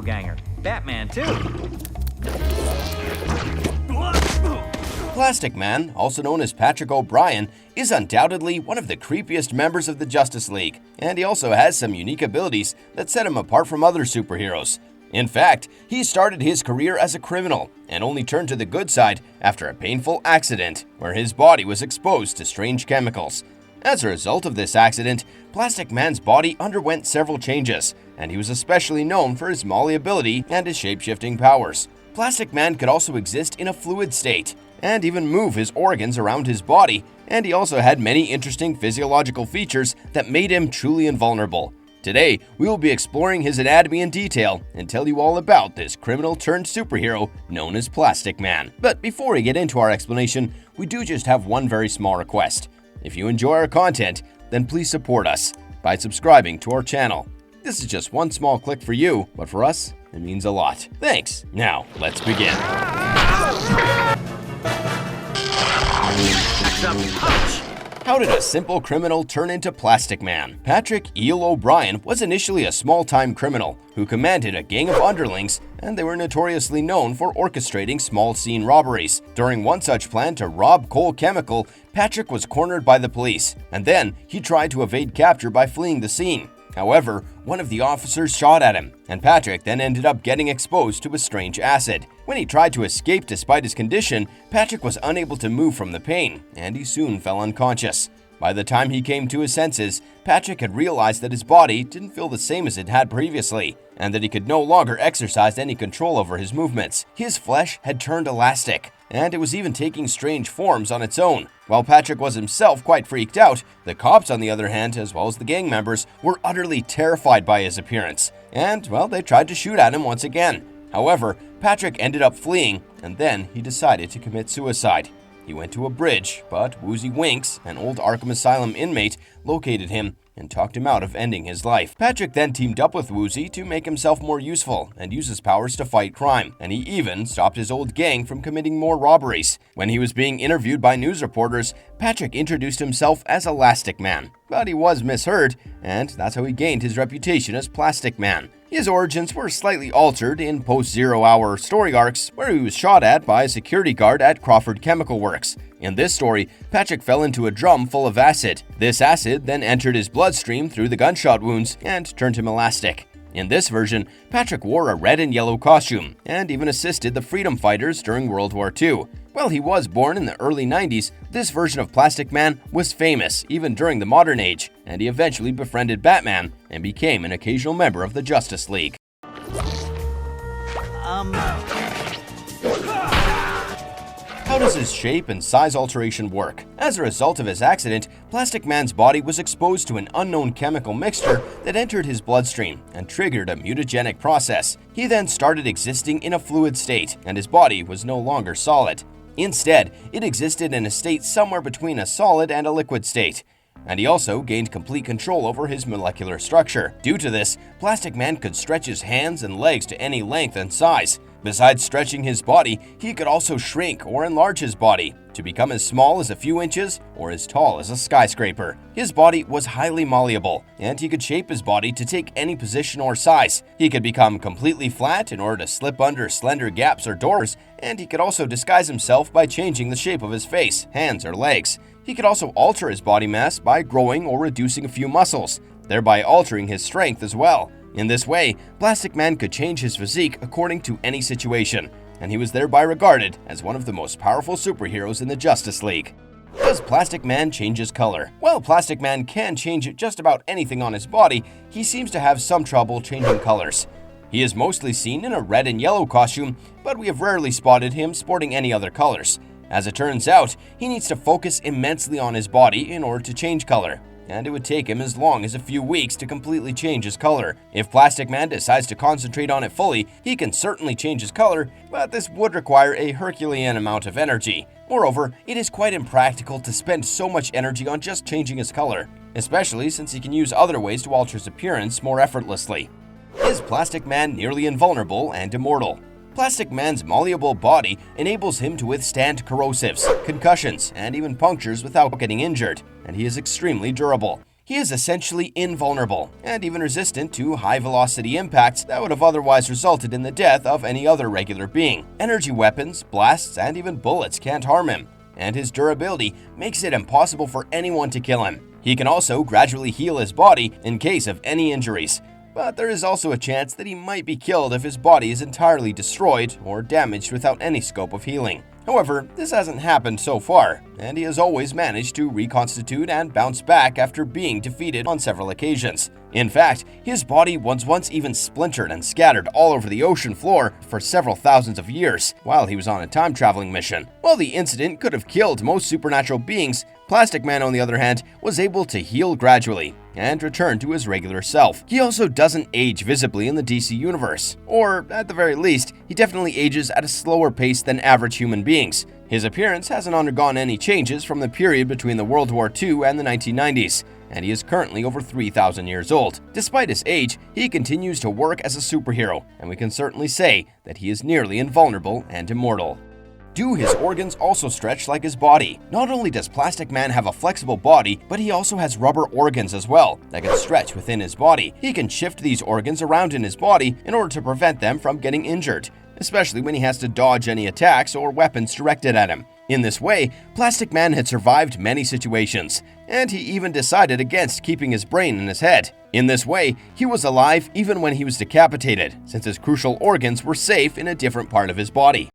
doppelganger. Batman, too. Plastic Man, also known as Patrick O'Brien, is undoubtedly one of the creepiest members of the Justice League, and he also has some unique abilities that set him apart from other superheroes. In fact, he started his career as a criminal and only turned to the good side after a painful accident where his body was exposed to strange chemicals. As a result of this accident, Plastic Man's body underwent several changes, and he was especially known for his malleability and his shape-shifting powers. Plastic Man could also exist in a fluid state and even move his organs around his body, and he also had many interesting physiological features that made him truly invulnerable. Today, we will be exploring his anatomy in detail and tell you all about this criminal-turned-superhero known as Plastic Man. But before we get into our explanation, we do just have one very small request. If you enjoy our content, then please support us by subscribing to our channel. This is just one small click for you, but for us, it means a lot. Thanks. Now, let's begin. How did a simple criminal turn into Plastic Man? Patrick Eel O'Brien was initially a small-time criminal who commanded a gang of underlings, and they were notoriously known for orchestrating small-scene robberies. During one such plan to rob Cole Chemical, Patrick was cornered by the police, and then he tried to evade capture by fleeing the scene. However, one of the officers shot at him, and Patrick then ended up getting exposed to a strange acid. When he tried to escape despite his condition, Patrick was unable to move from the pain, and he soon fell unconscious. By the time he came to his senses, Patrick had realized that his body didn't feel the same as it had previously, and that he could no longer exercise any control over his movements. His flesh had turned elastic, and it was even taking strange forms on its own. While Patrick was himself quite freaked out, the cops, on the other hand, as well as the gang members, were utterly terrified by his appearance, and, well, they tried to shoot at him once again. However, Patrick ended up fleeing, and then he decided to commit suicide. He went to a bridge, but Woozy Winks, an old Arkham Asylum inmate, located him and talked him out of ending his life. Patrick then teamed up with Woozy to make himself more useful and use his powers to fight crime, and he even stopped his old gang from committing more robberies. When he was being interviewed by news reporters, Patrick introduced himself as Elastic Man, but he was misheard, and that's how he gained his reputation as Plastic Man. His origins were slightly altered in post-Zero Hour story arcs, where he was shot at by a security guard at Crawford Chemical Works. In this story, Patrick fell into a drum full of acid. This acid then entered his bloodstream through the gunshot wounds and turned him elastic. In this version, Patrick wore a red and yellow costume and even assisted the freedom fighters during World War II. While he was born in the early 90s, this version of Plastic Man was famous even during the modern age, and he eventually befriended Batman and became an occasional member of the Justice League. How does his shape and size alteration work? As a result of his accident, Plastic Man's body was exposed to an unknown chemical mixture that entered his bloodstream and triggered a mutagenic process. He then started existing in a fluid state, and his body was no longer solid. Instead, it existed in a state somewhere between a solid and a liquid state. And he also gained complete control over his molecular structure. Due to this, Plastic Man could stretch his hands and legs to any length and size. Besides stretching his body, he could also shrink or enlarge his body to become as small as a few inches or as tall as a skyscraper. His body was highly malleable, and he could shape his body to take any position or size. He could become completely flat in order to slip under slender gaps or doors, and he could also disguise himself by changing the shape of his face, hands, or legs. He could also alter his body mass by growing or reducing a few muscles, thereby altering his strength as well. In this way, Plastic Man could change his physique according to any situation, and he was thereby regarded as one of the most powerful superheroes in the Justice League. Does Plastic Man change his color? While Plastic Man can change just about anything on his body, he seems to have some trouble changing colors. He is mostly seen in a red and yellow costume, but we have rarely spotted him sporting any other colors. As it turns out, he needs to focus immensely on his body in order to change color, and it would take him as long as a few weeks to completely change his color. If Plastic Man decides to concentrate on it fully, he can certainly change his color, but this would require a Herculean amount of energy. Moreover, it is quite impractical to spend so much energy on just changing his color, especially since he can use other ways to alter his appearance more effortlessly. Is Plastic Man nearly invulnerable and immortal? Plastic Man's malleable body enables him to withstand corrosives, concussions, and even punctures without getting injured, and he is extremely durable. he is essentially invulnerable and even resistant to high-velocity impacts that would have otherwise resulted in the death of any other regular being. Energy weapons, blasts, and even bullets can't harm him, and his durability makes it impossible for anyone to kill him. He can also gradually heal his body in case of any injuries, but there is also a chance that he might be killed if his body is entirely destroyed or damaged without any scope of healing. However, this hasn't happened so far, and he has always managed to reconstitute and bounce back after being defeated on several occasions. In fact, his body was once even splintered and scattered all over the ocean floor for several thousands of years while he was on a time-traveling mission. While the incident could have killed most supernatural beings, Plastic Man, on the other hand, was able to heal gradually and return to his regular self. He also doesn't age visibly in the DC universe, or at the very least, he definitely ages at a slower pace than average human beings. His appearance hasn't undergone any changes from the period between the World War II and the 1990s, and he is currently over 3,000 years old. Despite his age, he continues to work as a superhero, and we can certainly say that he is nearly invulnerable and immortal. Do his organs also stretch like his body? Not only does Plastic Man have a flexible body, but he also has rubber organs as well that can stretch within his body. He can shift these organs around in his body in order to prevent them from getting injured, especially when he has to dodge any attacks or weapons directed at him. In this way, Plastic Man had survived many situations, and he even decided against keeping his brain in his head. In this way, he was alive even when he was decapitated, since his crucial organs were safe in a different part of his body.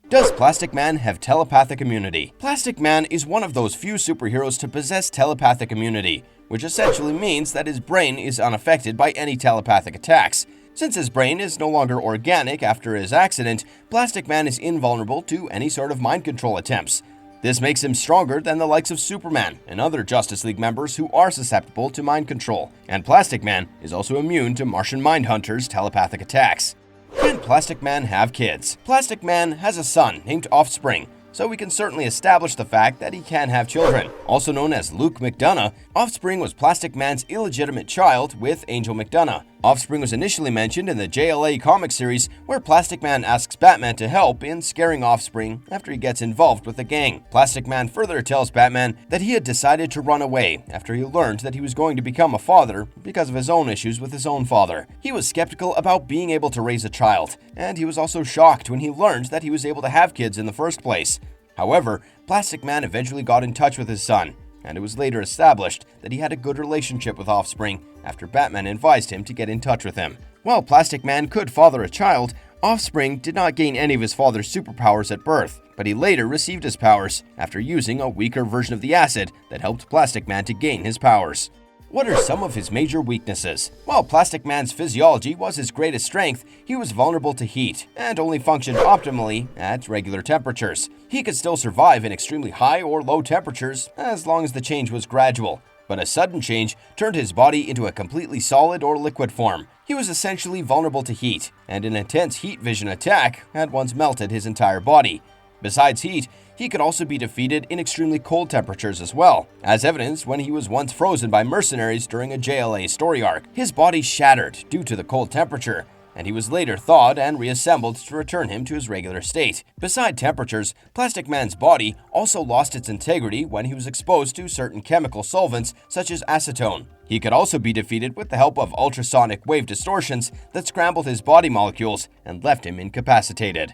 Does Plastic Man have telepathic immunity? Plastic Man is one of those few superheroes to possess telepathic immunity, which essentially means that his brain is unaffected by any telepathic attacks. Since his brain is no longer organic after his accident, Plastic Man is invulnerable to any sort of mind control attempts. This makes him stronger than the likes of Superman and other Justice League members who are susceptible to mind control. And Plastic Man is also immune to Martian Mindhunter's telepathic attacks. Can Plastic Man have kids? Plastic Man has a son named Offspring, so we can certainly establish the fact that he can have children. Also known as Luke McDonough, Offspring was Plastic Man's illegitimate child with Angel McDonough. Offspring was initially mentioned in the JLA comic series where Plastic Man asks Batman to help in scaring Offspring after he gets involved with the gang. Plastic Man further tells Batman that he had decided to run away after he learned that he was going to become a father because of his own issues with his own father. He was skeptical about being able to raise a child, and he was also shocked when he learned that he was able to have kids in the first place. However, Plastic Man eventually got in touch with his son, and it was later established that he had a good relationship with Offspring after Batman advised him to get in touch with him. While Plastic Man could father a child, Offspring did not gain any of his father's superpowers at birth, but he later received his powers after using a weaker version of the acid that helped Plastic Man to gain his powers. What are some of his major weaknesses? While Plastic Man's physiology was his greatest strength, he was vulnerable to heat and only functioned optimally at regular temperatures. He could still survive in extremely high or low temperatures as long as the change was gradual, but a sudden change turned his body into a completely solid or liquid form. He was essentially vulnerable to heat, and an intense heat vision attack had once melted his entire body. Besides heat, he could also be defeated in extremely cold temperatures as well, as evidenced when he was once frozen by mercenaries during a JLA story arc. His body shattered due to the cold temperature, and he was later thawed and reassembled to return him to his regular state. Beside temperatures, Plastic Man's body also lost its integrity when he was exposed to certain chemical solvents such as acetone. He could also be defeated with the help of ultrasonic wave distortions that scrambled his body molecules and left him incapacitated.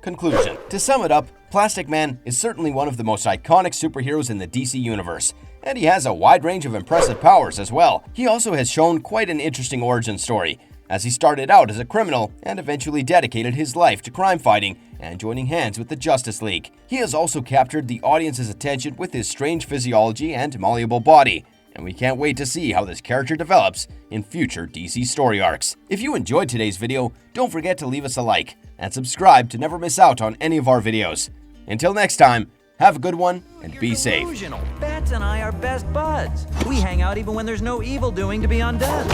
Conclusion. To sum it up, Plastic Man is certainly one of the most iconic superheroes in the DC universe, and he has a wide range of impressive powers as well. He also has shown quite an interesting origin story, as he started out as a criminal and eventually dedicated his life to crime fighting and joining hands with the Justice League. He has also captured the audience's attention with his strange physiology and malleable body, and we can't wait to see how this character develops in future DC story arcs. If you enjoyed today's video, don't forget to leave us a like and subscribe to never miss out on any of our videos. Until next time, have a good one and be safe. Bats and I are best buds. We hang out even when there's no evil doing to be undone.